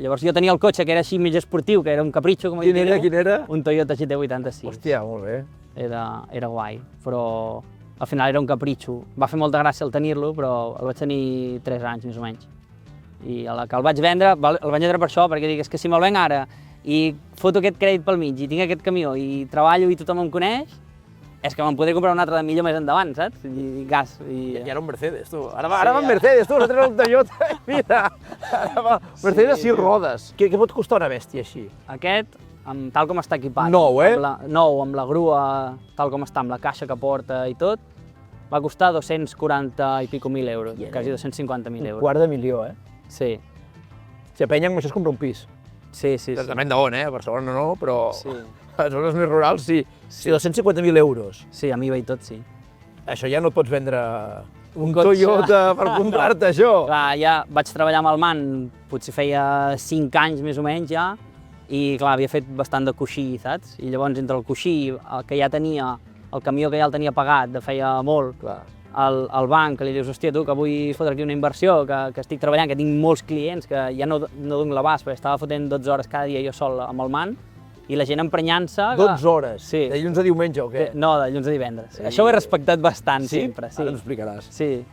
Llavors jo tenia el cotxe que era així més esportiu, que era un capritxo, com Quin era? un Toyota GT86. Hòstia, molt bé. Era guai, però al final era un capritxo. Va fer molta gràcia el tenir-lo, però el vaig tenir 3 anys, més o menys. I a la que el vaig vendre per això, perquè dic, és que si me'l venc ara i foto aquest crèdit pel mig i tinc aquest camió i treballo i tothom em coneix, és que me'n podré comprar un altre de millor més endavant, saps? I gas. I ara un Mercedes, tu. Ara va en Mercedes, tu, nosaltres un Toyota. Mira, ara va. Mercedes 6 rodes. Què pot costar una bèstia així? Aquest, tal com està equipat. Nou, eh? Nou, amb la grua, tal com està, amb la caixa que porta i tot, va costar 240 i pico mil euros, quasi 250.000 euros. Un quart de milió, eh? Sí. Si a Penya amb això es compra un pis. Sí. Depèn d'on, a Barcelona no, però Sí. a les zones més rurals sí. Sí, 250.000 euros. Sí, amb IVA i tot, sí. Això ja no et pots vendre un cotxe. Toyota per comprar-te això. Clar, ja vaig treballar amb el MAN, potser feia 5 anys més o menys ja, i clar, havia fet bastant de coixí, saps? I llavors entre el coixí, el que ja tenia, el camió que ja el tenia pagat de feia molt, Clar. al banc, que li dius, hòstia, tu, que vull fotre aquí una inversió, que estic treballant, que tinc molts clients, que ja no dono l'abast, perquè estava fotent 12 hores cada dia jo sol amb el MAN, i la gent emprenyant-se... 12 hores? Sí. De dilluns a diumenge o què? No, de dilluns a divendres. Això ho he respectat bastant, sempre, sí. Ara ens explicaràs. Sí.